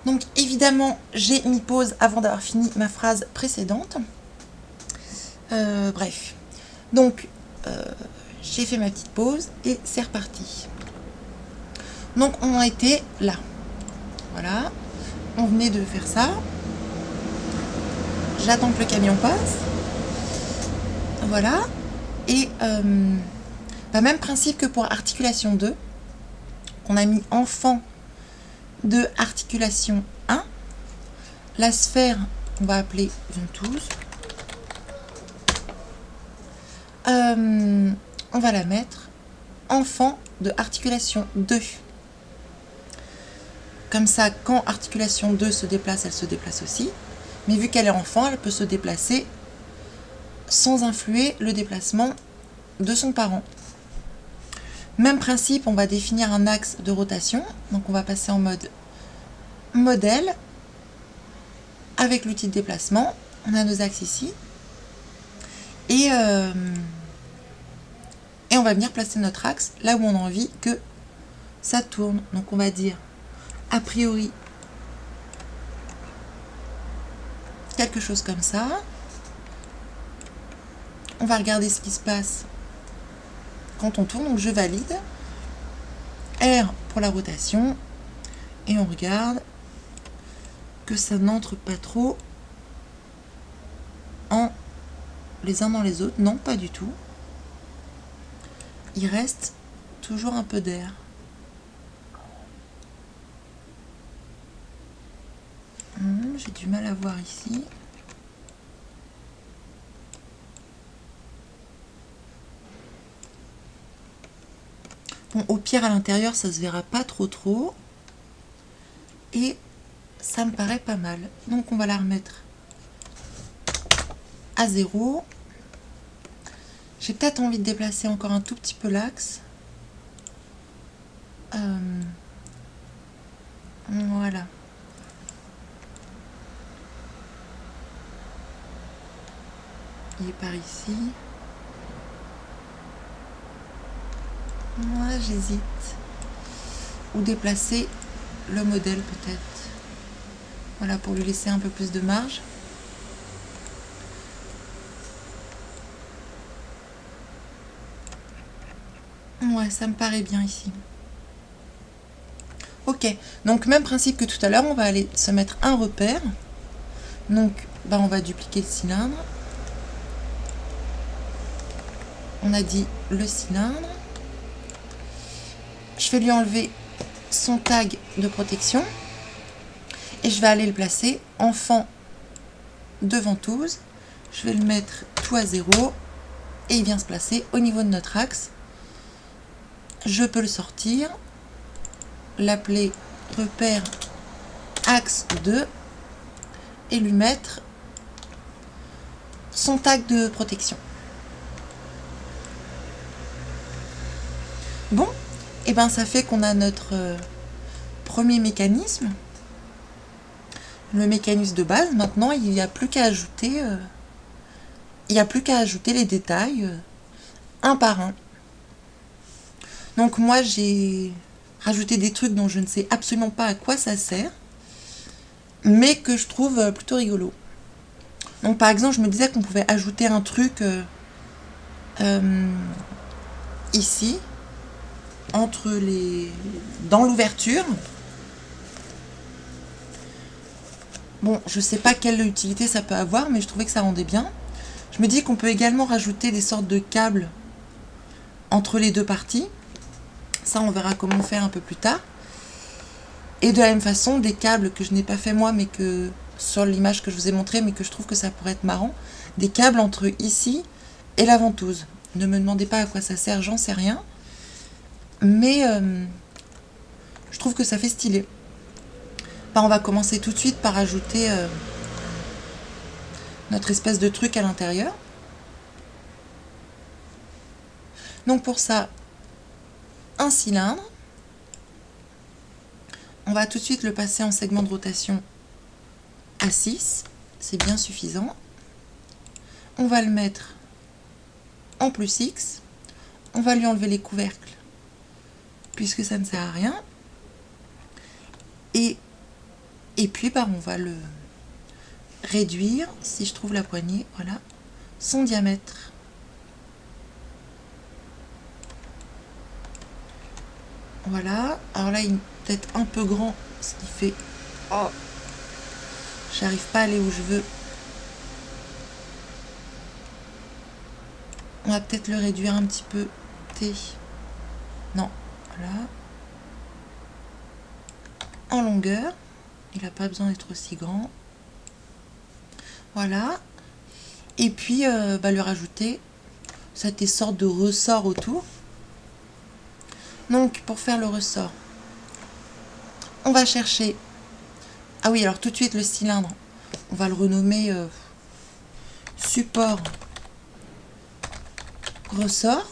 Donc évidemment, j'ai mis pause avant d'avoir fini ma phrase précédente. Bref. Donc, j'ai fait ma petite pause et c'est reparti. Donc on en était là. Voilà. On venait de faire ça. J'attends que le camion passe. Voilà. Et même principe que pour articulation 2. On a mis enfant de articulation 1. La sphère, on va appeler ventouse. On va la mettre enfant de articulation 2. Comme ça, quand articulation 2 se déplace, elle se déplace aussi. Mais vu qu'elle est enfant, elle peut se déplacer sans influer le déplacement de son parent. Même principe, on va définir un axe de rotation. Donc on va passer en mode modèle. Avec l'outil de déplacement, on a nos axes ici. Et on va venir placer notre axe là où on a envie que ça tourne. Donc on va dire a priori quelque chose comme ça. On va regarder ce qui se passe quand on tourne. Donc je valide. R pour la rotation. Et on regarde que ça n'entre pas trop en les uns dans les autres. Non, pas du tout. Il reste toujours un peu d'air. J'ai du mal à voir ici. Bon, au pire, à l'intérieur, ça se verra pas trop. Et ça me paraît pas mal. Donc, on va la remettre à 0. J'ai peut-être envie de déplacer encore un tout petit peu l'axe. Voilà. Il est par ici. Moi, j'hésite. Ou déplacer le modèle peut-être. Voilà, pour lui laisser un peu plus de marge. Ouais, ça me paraît bien ici. Ok, donc même principe que tout à l'heure, on va aller se mettre un repère. Donc, on va dupliquer le cylindre. On a dit le cylindre. Je vais lui enlever son tag de protection. Et je vais aller le placer enfant de ventouse. Je vais le mettre tout à 0. Et il vient se placer au niveau de notre axe. Je peux le sortir. L'appeler repère axe 2. Et lui mettre son tag de protection. Bon, et ça fait qu'on a notre premier mécanisme. Le mécanisme de base. Maintenant, il n'y a plus qu'à ajouter, les détails un par un. Donc moi, j'ai rajouté des trucs dont je ne sais absolument pas à quoi ça sert, mais que je trouve plutôt rigolo. Donc par exemple, je me disais qu'on pouvait ajouter un truc ici, dans l'ouverture. Bon, je sais pas quelle utilité ça peut avoir, mais je trouvais que ça rendait bien. Je me dis qu'on peut également rajouter des sortes de câbles entre les deux parties. Ça, on verra comment faire un peu plus tard. Et de la même façon, des câbles que je n'ai pas fait moi, mais que sur l'image que je vous ai montrée, mais que je trouve que ça pourrait être marrant. Des câbles entre ici et la ventouse. Ne me demandez pas à quoi ça sert, j'en sais rien. Mais je trouve que ça fait stylé. On va commencer tout de suite par ajouter notre espèce de truc à l'intérieur. Donc pour ça, un cylindre. On va tout de suite le passer en segment de rotation à 6. C'est bien suffisant. On va le mettre en plus X. On va lui enlever les couvercles puisque ça ne sert à rien. Et Et puis bah, on va le réduire, si je trouve la poignée, voilà, son diamètre. Voilà, alors là il est peut-être un peu grand, ce qui fait... Oh, j'arrive pas à aller où je veux. On va peut-être le réduire un petit peu. T. Non, voilà. En longueur. Il n'a pas besoin d'être aussi grand. Voilà. Et puis, bah, lui rajouter cette sorte de ressort autour. Donc, pour faire le ressort, on va chercher... Ah oui, alors tout de suite, le cylindre, on va le renommer support ressort.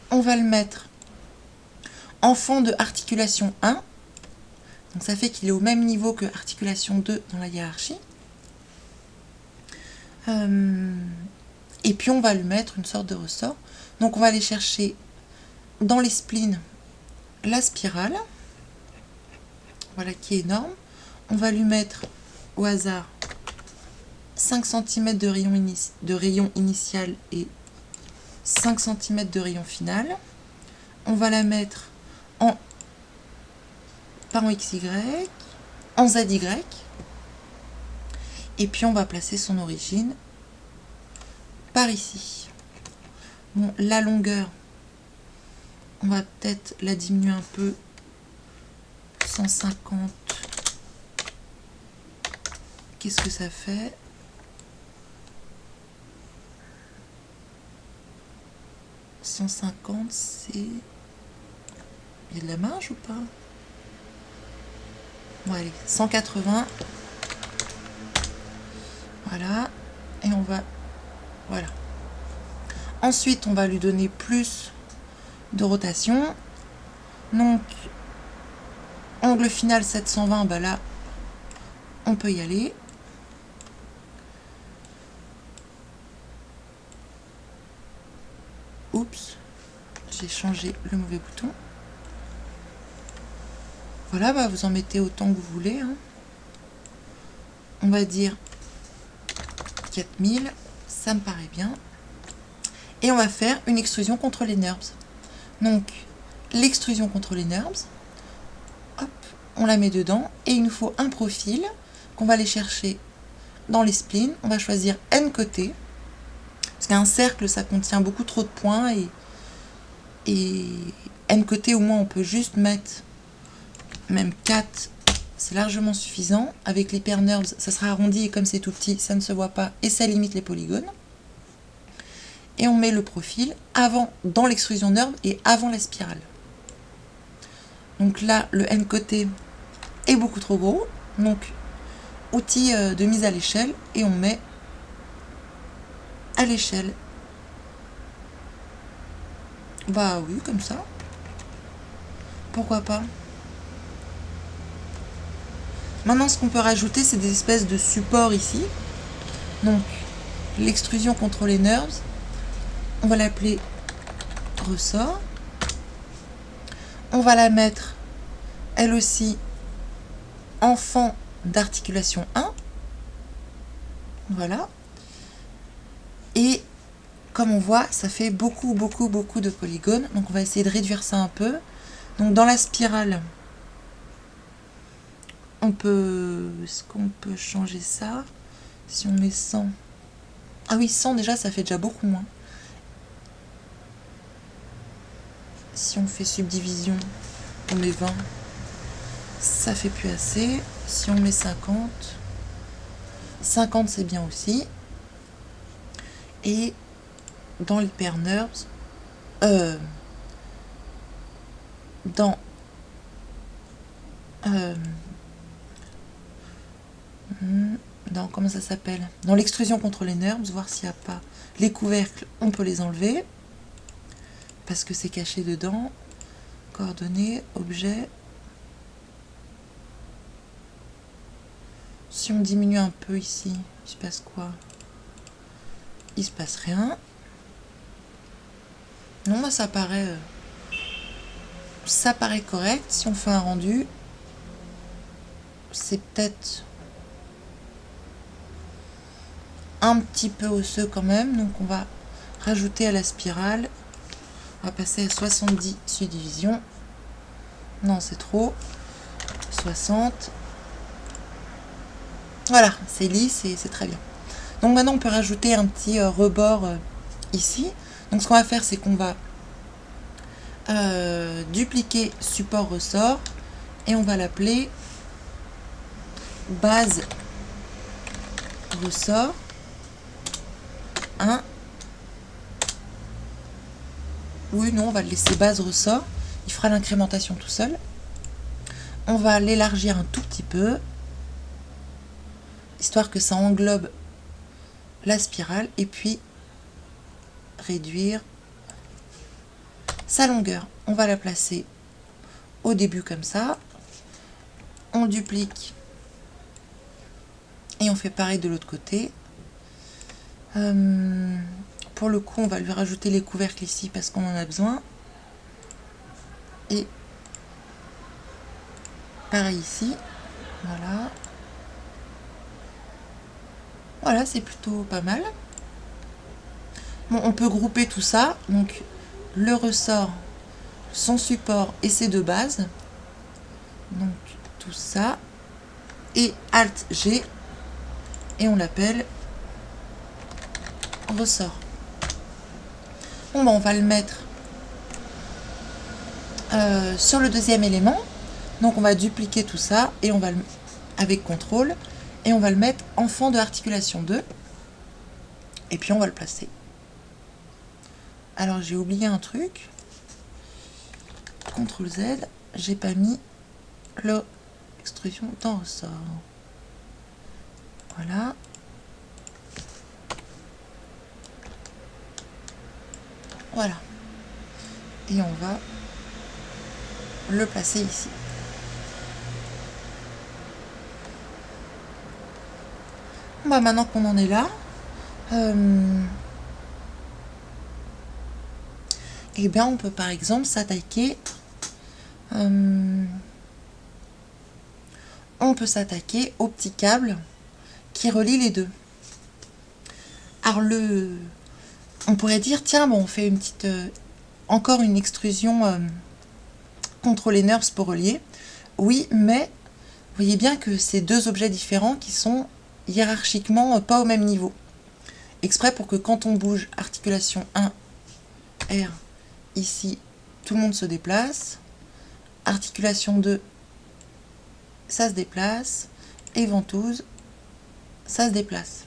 On va le mettre en fond de articulation 1. Donc ça fait qu'il est au même niveau que articulation 2 dans la hiérarchie. Et puis on va lui mettre une sorte de ressort. Donc on va aller chercher dans les splines la spirale. Voilà qui est énorme. On va lui mettre au hasard 5 cm de rayon initial et 5 cm de rayon final. On va la mettre pas en XY, en ZY. Et puis on va placer son origine par ici. Bon, la longueur, on va peut-être la diminuer un peu. 150. Qu'est-ce que ça fait? « 150, c'est... Il y a de la marge ou pas? Bon, allez, 180. Voilà. Et on va... Voilà. Ensuite, on va lui donner plus de rotation. Donc, angle final 720, bah là, on peut y aller. Oups, j'ai changé le mauvais bouton. Voilà, bah vous en mettez autant que vous voulez. Hein. On va dire 4000, ça me paraît bien. Et on va faire une extrusion contre les NURBS. Donc, l'extrusion contre les NURBS, hop, on la met dedans. Et il nous faut un profil qu'on va aller chercher dans les splines. On va choisir N côté. Parce qu'un cercle, ça contient beaucoup trop de points. Et N côté, au moins, on peut juste mettre même 4. C'est largement suffisant. Avec l'hyper NURBS, ça sera arrondi. Et comme c'est tout petit, ça ne se voit pas. Et ça limite les polygones. Et on met le profil avant, dans l'extrusion NURBS et avant la spirale. Donc là, le N côté est beaucoup trop gros. Donc, outil de mise à l'échelle. Et on met à l'échelle. Bah oui, comme ça. Pourquoi pas? Maintenant, ce qu'on peut rajouter, c'est des espèces de supports ici. Donc, l'extrusion contre les NURBS. On va l'appeler ressort. On va la mettre, elle aussi, en fond d'articulation 1. Voilà. Et comme on voit, ça fait beaucoup de polygones. Donc on va essayer de réduire ça un peu. Donc dans la spirale, on peut... Est-ce qu'on peut changer ça? Si on met 100... Ah oui, 100 déjà, ça fait déjà beaucoup moins. Si on fait subdivision, on met 20. Ça fait plus assez. Si on met 50... 50 c'est bien aussi. Et dans l'hyper NURBS, dans comment ça s'appelle, dans l'extrusion contre les NURBS, voir s'il n'y a pas les couvercles, on peut les enlever parce que c'est caché dedans. Coordonnées, objet. Si on diminue un peu ici, il se passe quoi? Il se passe rien. Non, bah ça paraît correct. Si on fait un rendu, c'est peut-être un petit peu osseux quand même, donc on va rajouter à la spirale. On va passer à 70 subdivisions. Non, c'est trop. 60. Voilà, c'est lisse et c'est très bien. Donc maintenant, on peut rajouter un petit rebord ici. Donc ce qu'on va faire, c'est qu'on va dupliquer support ressort et on va l'appeler base ressort 1. Oui, non, on va le laisser base ressort. Il fera l'incrémentation tout seul. On va l'élargir un tout petit peu, histoire que ça englobe la spirale, et puis réduire sa longueur. On va la placer au début comme ça. On duplique et on fait pareil de l'autre côté. Pour le coup, on va lui rajouter les couvercles ici parce qu'on en a besoin. Et pareil ici. Voilà. Voilà, c'est plutôt pas mal. Bon, on peut grouper tout ça. Donc, le ressort, son support et ses deux bases. Donc, tout ça. Et Alt G. Et on l'appelle ressort. Bon, ben, on va le mettre sur le deuxième élément. Donc, on va dupliquer tout ça et on va le avec CTRL. Et on va le mettre en fond de articulation 2. Et puis, on va le placer. Alors, j'ai oublié un truc. CTRL Z. J'ai pas mis l'extrusion dans ressort. Voilà. Voilà. Et on va le placer ici. Bah, maintenant qu'on en est là, et bien on peut par exemple s'attaquer au petit câble qui relie les deux. Alors on pourrait dire tiens, bon, on fait une petite encore une extrusion contre les NURBS pour relier. Oui, mais vous voyez bien que c'est deux objets différents qui sont hiérarchiquement pas au même niveau. Exprès pour que quand on bouge articulation 1, R, ici, tout le monde se déplace. Articulation 2, ça se déplace. Et ventouse, ça se déplace.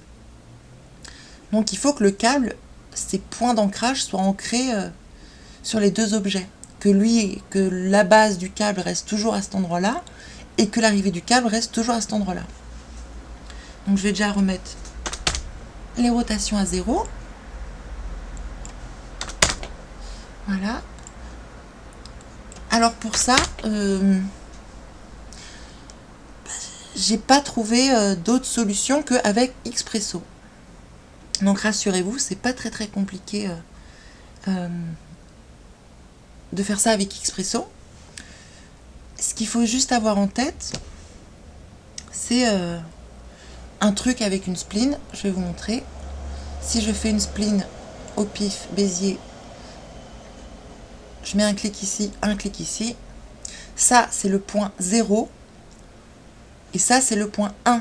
Donc il faut que le câble, ses points d'ancrage soient ancrés sur les deux objets. Que la base du câble reste toujours à cet endroit-là et que l'arrivée du câble reste toujours à cet endroit-là. Donc je vais déjà remettre les rotations à 0. Voilà. Alors pour ça, j'ai pas trouvé d'autre solution qu'avec Xpresso. Donc rassurez-vous, c'est pas très compliqué de faire ça avec Xpresso. Ce qu'il faut juste avoir en tête, c'est un truc avec une spline. Je vais vous montrer. Si je fais une spline au pif, Bézier, je mets un clic ici, un clic ici. Ça, c'est le point 0. Et ça, c'est le point 1.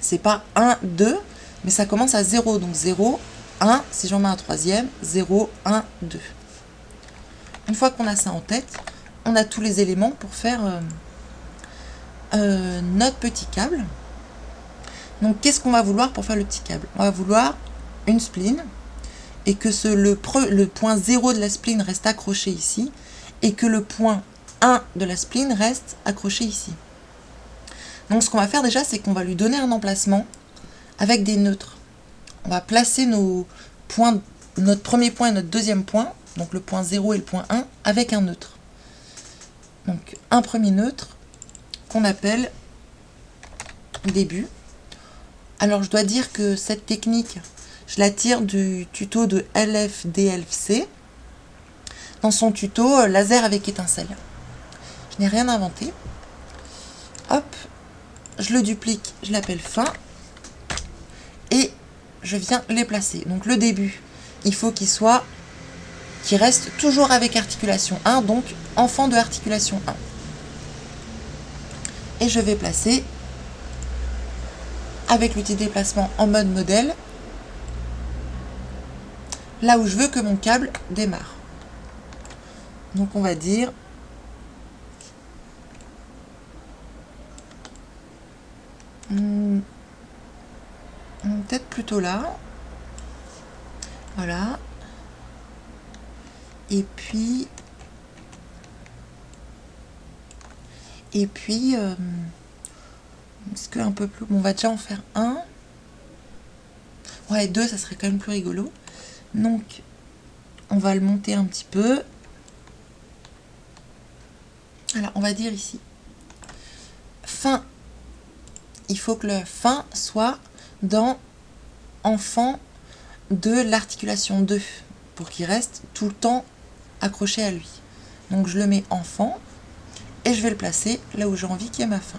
C'est pas 1, 2, mais ça commence à 0. Donc 0, 1, si j'en mets un troisième, 0, 1, 2. Une fois qu'on a ça en tête, on a tous les éléments pour faire notre petit câble. Donc, qu'est-ce qu'on va vouloir pour faire le petit câble? On va vouloir une spline et que le point 0 de la spline reste accroché ici et que le point 1 de la spline reste accroché ici. Donc, ce qu'on va faire déjà, c'est qu'on va lui donner un emplacement avec des neutres. On va placer nos points, notre premier point et notre deuxième point, donc le point 0 et le point 1, avec un neutre. Donc, un premier neutre qu'on appelle début. Alors, je dois dire que cette technique, je la tire du tuto de LFDLC, dans son tuto laser avec étincelle. Je n'ai rien inventé. hop, je le duplique, je l'appelle fin, et je viens les placer. Donc le début, il faut qu'il reste toujours avec articulation 1, donc enfant de articulation 1. Et je vais placer, avec l'outil de déplacement en mode modèle, là où je veux que mon câble démarre. Donc on va dire peut-être plutôt là. Voilà. Et puis est-ce que un peu plus, bon, on va déjà en faire un. Ouais, deux, ça serait quand même plus rigolo. Donc on va le monter un petit peu. Alors on va dire ici fin, il faut que le fin soit dans enfant de l'articulation 2 pour qu'il reste tout le temps accroché à lui. Donc je le mets enfant et je vais le placer là où j'ai envie qu'il y ait ma fin.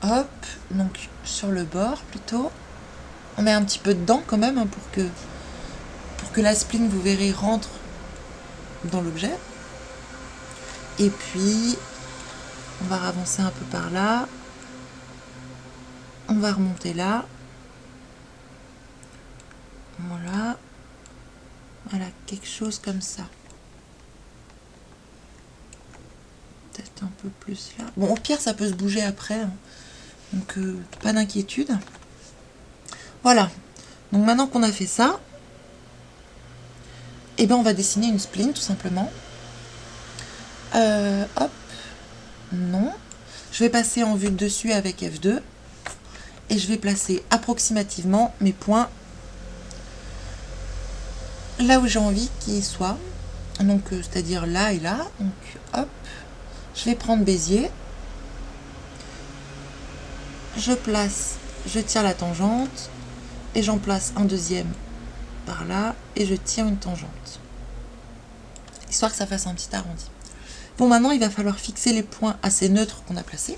Hop, donc sur le bord plutôt. On met un petit peu dedans quand même, hein, pour que la spline, vous verrez, rentre dans l'objet. Et puis on va avancer un peu par là. On va remonter là. Voilà. Voilà, quelque chose comme ça. Peut-être un peu plus là. Bon, au pire, ça peut se bouger après, hein. Donc, pas d'inquiétude. Voilà. Donc, maintenant qu'on a fait ça, eh ben, on va dessiner une spline, tout simplement. Hop. Non. Je vais passer en vue de dessus avec F2. Et je vais placer approximativement mes points là où j'ai envie qu'ils soient. Donc, c'est-à-dire là et là. Donc, hop. Je vais prendre Bézier. Je place, je tire la tangente. Et j'en place un deuxième par là. Et je tire une tangente. Histoire que ça fasse un petit arrondi. Bon, maintenant, il va falloir fixer les points assez neutres qu'on a placés.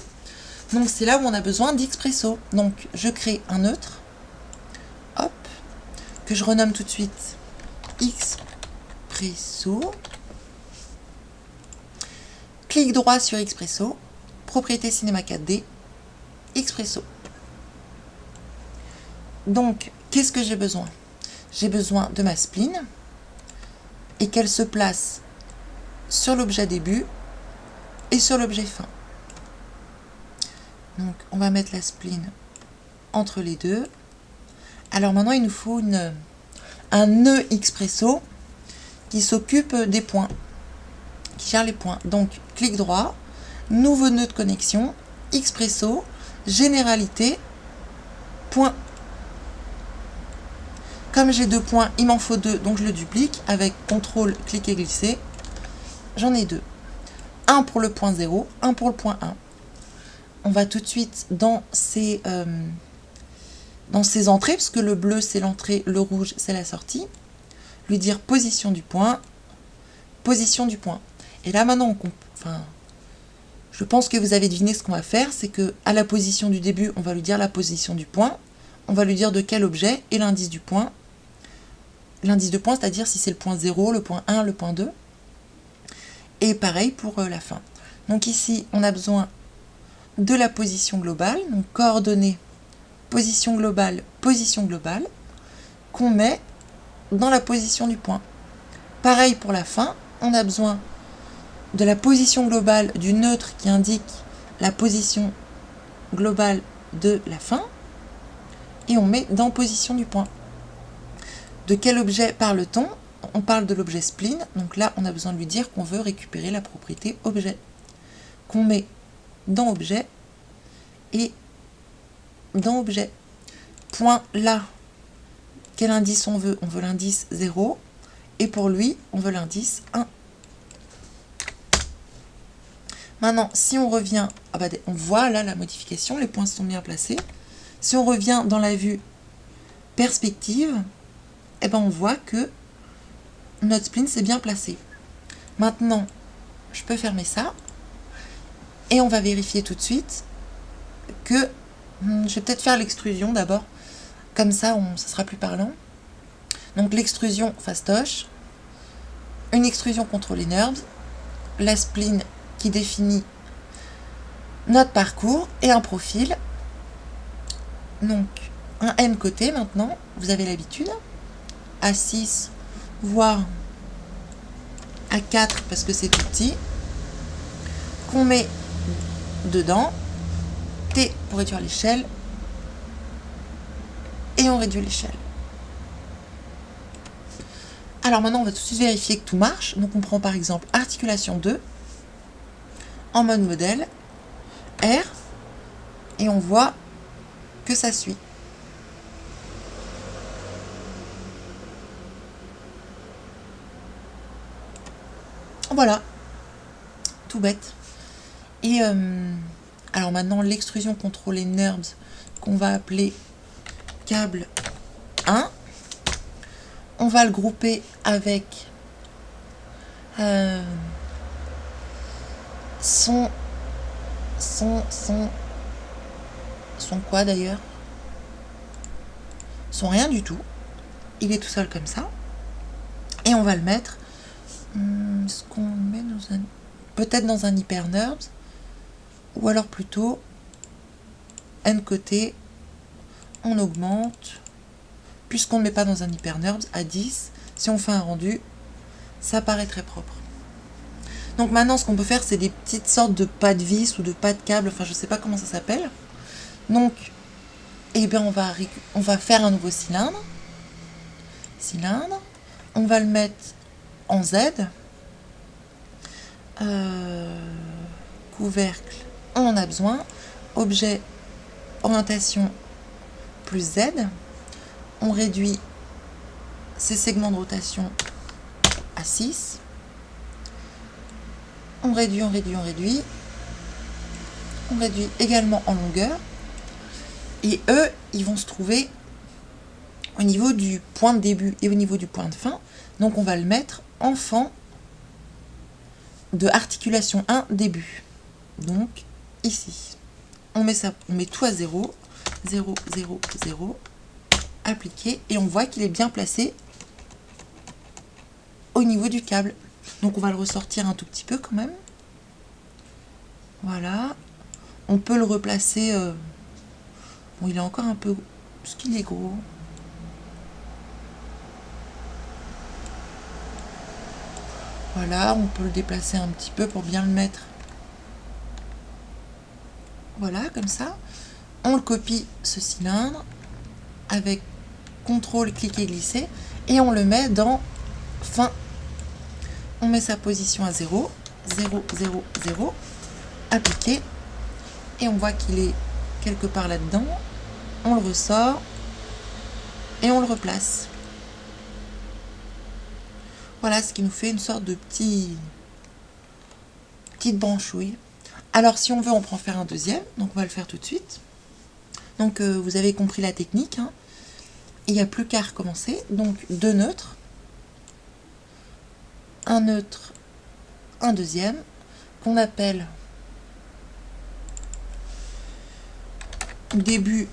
Donc, c'est là où on a besoin d'Xpresso. Donc, je crée un neutre. Hop. Que je renomme tout de suite Xpresso. Clic droit sur Xpresso. Propriété Cinema 4D. Xpresso. Donc, qu'est-ce que j'ai besoin? J'ai besoin de ma spline et qu'elle se place sur l'objet début et sur l'objet fin. Donc, on va mettre la spline entre les deux. Alors maintenant, il nous faut un nœud Xpresso qui s'occupe des points, qui gère les points. Donc, clic droit, nouveau nœud de connexion, Xpresso, généralité, point. Comme j'ai deux points, il m'en faut deux, donc je le duplique avec CTRL, clic et glisser. J'en ai deux. Un pour le point 0, un pour le point 1. On va tout de suite dans ces entrées, parce que le bleu c'est l'entrée, le rouge c'est la sortie. Lui dire position du point, position du point. Et là maintenant, je pense que vous avez deviné ce qu'on va faire, c'est que à la position du début, on va lui dire la position du point, on va lui dire de quel objet et l'indice du point. L'indice de point, c'est-à-dire si c'est le point 0, le point 1, le point 2. Et pareil pour la fin. Donc ici, on a besoin de la position globale, donc coordonnées, position globale, qu'on met dans la position du point. Pareil pour la fin, on a besoin de la position globale du neutre qui indique la position globale de la fin, et on met dans position du point. De quel objet parle-t-on? On parle de l'objet spline, donc là on a besoin de lui dire qu'on veut récupérer la propriété objet, qu'on met dans objet et dans objet. Point là, quel indice on veut? On veut l'indice 0, et pour lui, on veut l'indice 1. Maintenant, si on revient, on voit là la modification, les points sont bien placés. Si on revient dans la vue perspective, on voit que notre spline s'est bien placé. Maintenant, je peux fermer ça. Et on va vérifier tout de suite que... je vais peut-être faire l'extrusion d'abord. Comme ça, ça sera plus parlant. Donc l'extrusion fastoche. Une extrusion contrôlée NURBS. La spline qui définit notre parcours et un profil. Donc un N côté maintenant, vous avez l'habitude. A6, voire A4 parce que c'est tout petit. Qu'on met dedans. T pour réduire l'échelle. Et on réduit l'échelle. Alors maintenant, on va tout de suite vérifier que tout marche. Donc on prend par exemple articulation 2 en mode modèle, R, et on voit que ça suit. Voilà, tout bête. Et alors maintenant, l'extrusion contrôlée NURBS qu'on va appeler câble 1. On va le grouper avec son quoi d'ailleurs? Son rien du tout. Il est tout seul comme ça. Et on va le mettre, ce qu'on met dans un, peut-être dans un hyper NURBS, ou alors plutôt N côté, on augmente, puisqu'on ne met pas dans un hyper NURBS, à 10. Si on fait un rendu, ça paraît très propre. Donc maintenant, ce qu'on peut faire, c'est des petites sortes de pas de vis ou de pas de câble, enfin je sais pas comment ça s'appelle. Donc, eh bien, on va faire un nouveau cylindre. On va le mettre en Z. Couvercle, on en a besoin. Objet, orientation plus Z. On réduit ces segments de rotation à 6. On réduit. On réduit également en longueur. Et eux, ils vont se trouver au niveau du point de début et au niveau du point de fin. Donc on va le mettre enfant de articulation 1 début. Donc ici, on met tout à 0, 0, 0, 0, appliqué, et on voit qu'il est bien placé au niveau du câble. Donc on va le ressortir un tout petit peu quand même. Voilà. On peut le replacer. Bon, il est encore un peu... Parce qu'il est gros. Voilà, on peut le déplacer un petit peu pour bien le mettre. Voilà, comme ça. On le copie, ce cylindre, avec CTRL, cliquer, glisser, et on le met dans fin. On met sa position à 0, 0, 0, 0, appliqué, et on voit qu'il est quelque part là-dedans. On le ressort, et on le replace. Voilà ce qui nous fait une sorte de petite branchouille. Alors si on veut, on peut en faire un deuxième, donc on va le faire tout de suite. Donc vous avez compris la technique, hein. Il n'y a plus qu'à recommencer. Donc deux neutres, un neutre, un deuxième, qu'on appelle début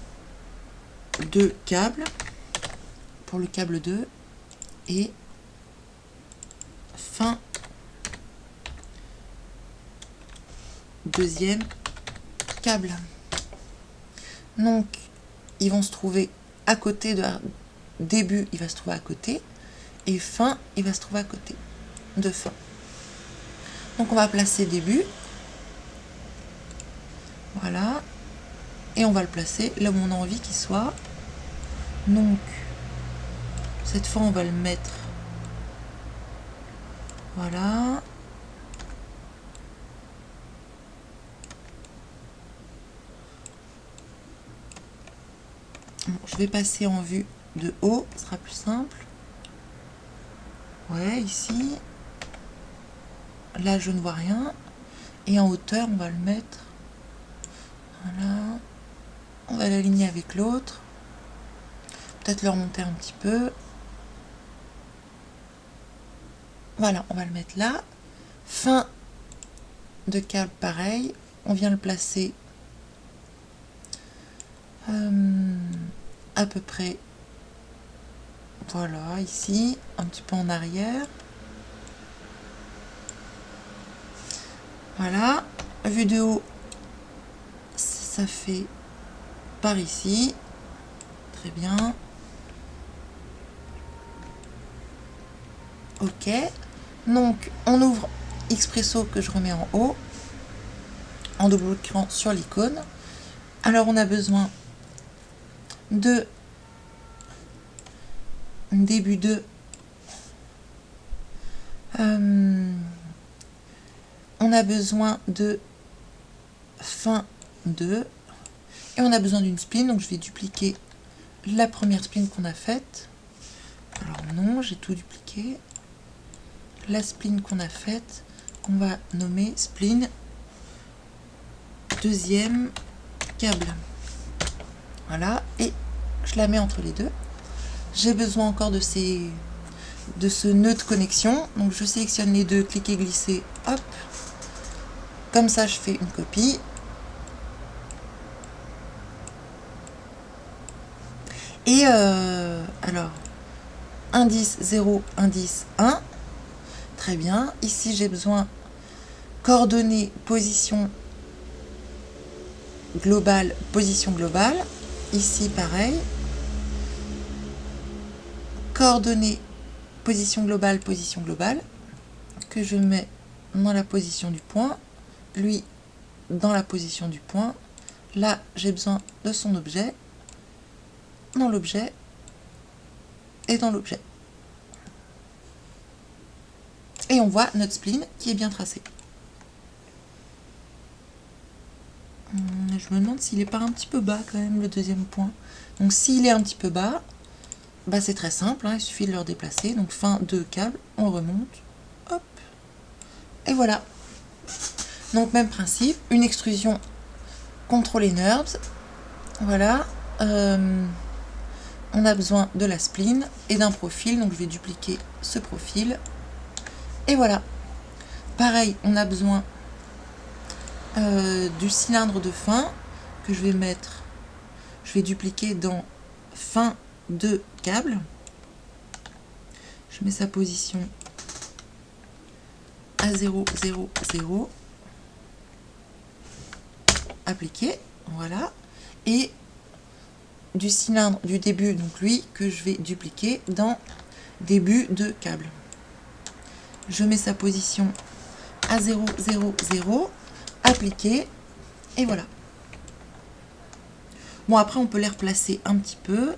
de câble, pour le câble 2, et fin deuxième câble. Donc ils vont se trouver à côté de début, il va se trouver à côté, et fin, il va se trouver à côté de fin. Donc on va placer début, voilà, et on va le placer là où on a envie qu'il soit. Donc cette fois on va le mettre, voilà. Bon, je vais passer en vue de haut, ce sera plus simple. Ouais, ici. Là, je ne vois rien. Et en hauteur, on va le mettre. Voilà. On va l'aligner avec l'autre. Peut-être le remonter un petit peu. Voilà, on va le mettre là. Fin de câble pareil, on vient le placer à peu près, voilà, ici, un petit peu en arrière. Voilà, vue de haut, ça fait par ici, très bien. Ok, donc on ouvre Expresso que je remets en haut, en double-cliquant sur l'icône. Alors on a besoin de début de on a besoin de fin 2 et on a besoin d'une spline, donc je vais dupliquer la première spline qu'on a faite. Alors non, j'ai tout dupliqué. La spline qu'on a faite, qu'on va nommer spline deuxième câble. Voilà, et je la mets entre les deux. J'ai besoin encore de ce nœud de connexion, donc je sélectionne les deux, cliquer, glisser, hop, comme ça je fais une copie. Et alors, indice 0, indice 1, très bien. Ici j'ai besoin coordonnées, position globale, position globale. Ici pareil, coordonnées, position globale, que je mets dans la position du point, lui dans la position du point. Là j'ai besoin de son objet, dans l'objet et dans l'objet. Et on voit notre spline qui est bien tracé. Je me demande s'il n'est pas un petit peu bas quand même, le deuxième point. Donc s'il est un petit peu bas, bah c'est très simple, hein, il suffit de le redéplacer. Donc fin de câble, on remonte, hop, et voilà. Donc même principe, une extrusion contrôler NURBS. Voilà. On a besoin de la spline et d'un profil, donc je vais dupliquer ce profil. Et voilà. Pareil, on a besoin du cylindre de fin que je vais mettre, je vais dupliquer dans fin de câble. Je mets sa position à 0, 0, 0. Appliquer, voilà. Et du cylindre du début, donc lui, que je vais dupliquer dans début de câble. Je mets sa position à 0, 0, 0, appliquer, et voilà. Bon, après, on peut les replacer un petit peu.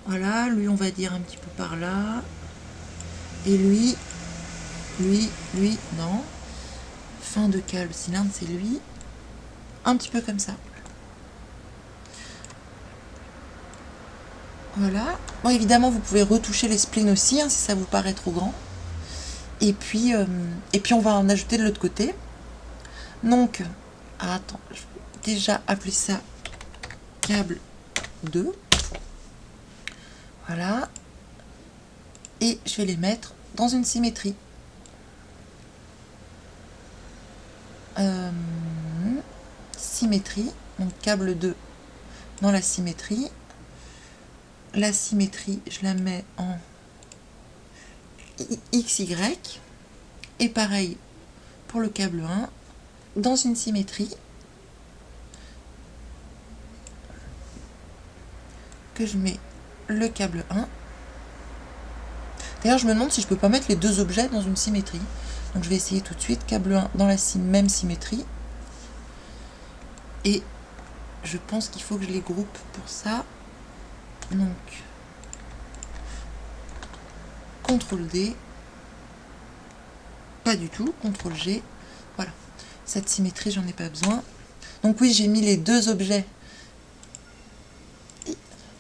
Voilà, lui, on va dire un petit peu par là. Et lui, non. Fin de câble, cylindre, c'est lui. Un petit peu comme ça. Voilà. Bon, évidemment, vous pouvez retoucher les splines aussi, hein, si ça vous paraît trop grand. Et puis on va en ajouter de l'autre côté. Donc, attends, je vais déjà appeler ça câble 2. Voilà. Et je vais les mettre dans une symétrie. Symétrie, donc câble 2 dans la symétrie. La symétrie, je la mets en XY. Et pareil pour le câble 1, dans une symétrie que je mets le câble 1. D'ailleurs, je me demande si je peux pas mettre les deux objets dans une symétrie. Donc je vais essayer tout de suite, câble 1 dans la même symétrie. Et je pense qu'il faut que je les groupe pour ça. Donc, CTRL D, pas du tout, CTRL G, voilà. Cette symétrie, j'en ai pas besoin. Donc oui, j'ai mis les deux objets,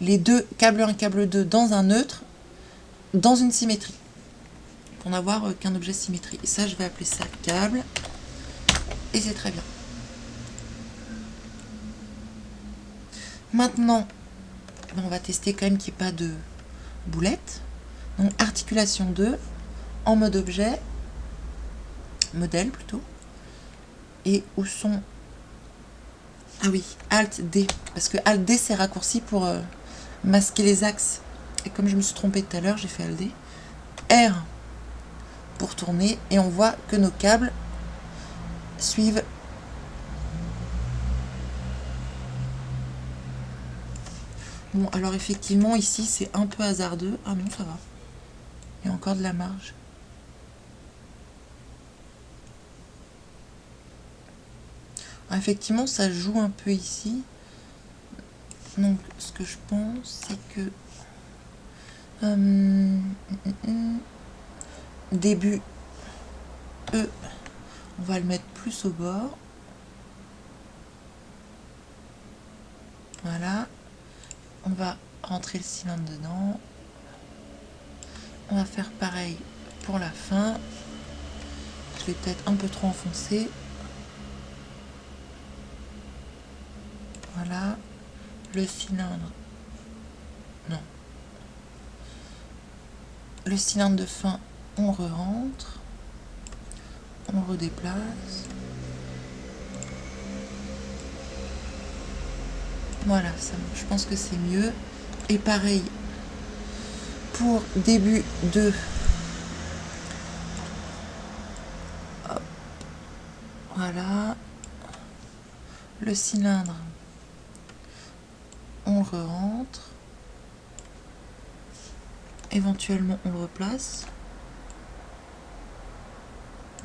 les deux, câble 1, câble 2, dans un neutre, dans une symétrie, pour n'avoir qu'un objet symétrie. Et ça, je vais appeler ça câble, et c'est très bien. Maintenant, on va tester quand même qu'il n'y ait pas de boulette. Donc articulation 2, en mode objet, modèle plutôt. Et où sont... Ah oui, Alt D, parce que Alt D c'est raccourci pour masquer les axes. Et comme je me suis trompée tout à l'heure, j'ai fait Alt D. R pour tourner, et on voit que nos câbles suivent. Bon, alors effectivement, ici c'est un peu hasardeux. Ah non, ça va. Il y a encore de la marge. Effectivement, ça joue un peu ici. Donc, ce que je pense, c'est que début E, on va le mettre plus au bord. Voilà. On va rentrer le cylindre dedans. On va faire pareil pour la fin. Je vais peut-être un peu trop enfoncer. Voilà. Le cylindre. Non. Le cylindre de fin, on re-rentre. On redéplace. Voilà, ça, je pense que c'est mieux. Et pareil pour début de... Hop. Voilà. Le cylindre, on le rentre. Éventuellement, on le replace.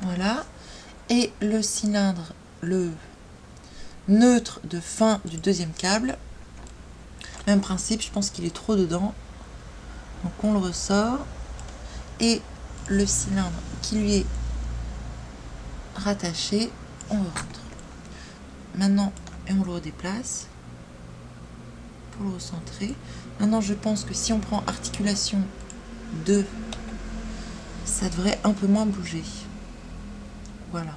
Voilà. Et le cylindre, le neutre de fin du deuxième câble, même principe, je pense qu'il est trop dedans. Donc on le ressort. Et le cylindre qui lui est rattaché, on le rentre. Maintenant, et on le redéplace pour le recentrer. Maintenant, je pense que si on prend articulation 2, ça devrait un peu moins bouger. Voilà.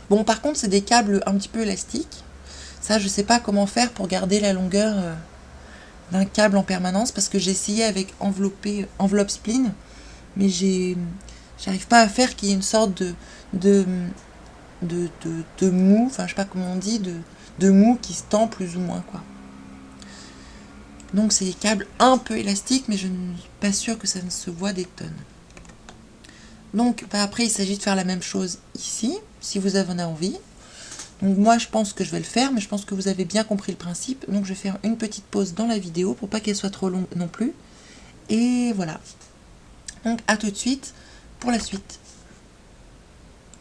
Bon, par contre, c'est des câbles un petit peu élastiques. Ça, je sais pas comment faire pour garder la longueur d'un câble en permanence, parce que j'ai essayé avec enveloppe spline, mais j'arrive pas à faire qu'il y ait une sorte de mou, enfin je sais pas comment on dit, de mou qui se tend plus ou moins, quoi. Donc c'est des câbles un peu élastiques, mais je ne suis pas sûre que ça ne se voit des tonnes. Donc après il s'agit de faire la même chose ici, si vous en avez envie. Donc moi je pense que je vais le faire, mais je pense que vous avez bien compris le principe. Donc je vais faire une petite pause dans la vidéo pour pas qu'elle soit trop longue non plus. Et voilà. Donc à tout de suite pour la suite.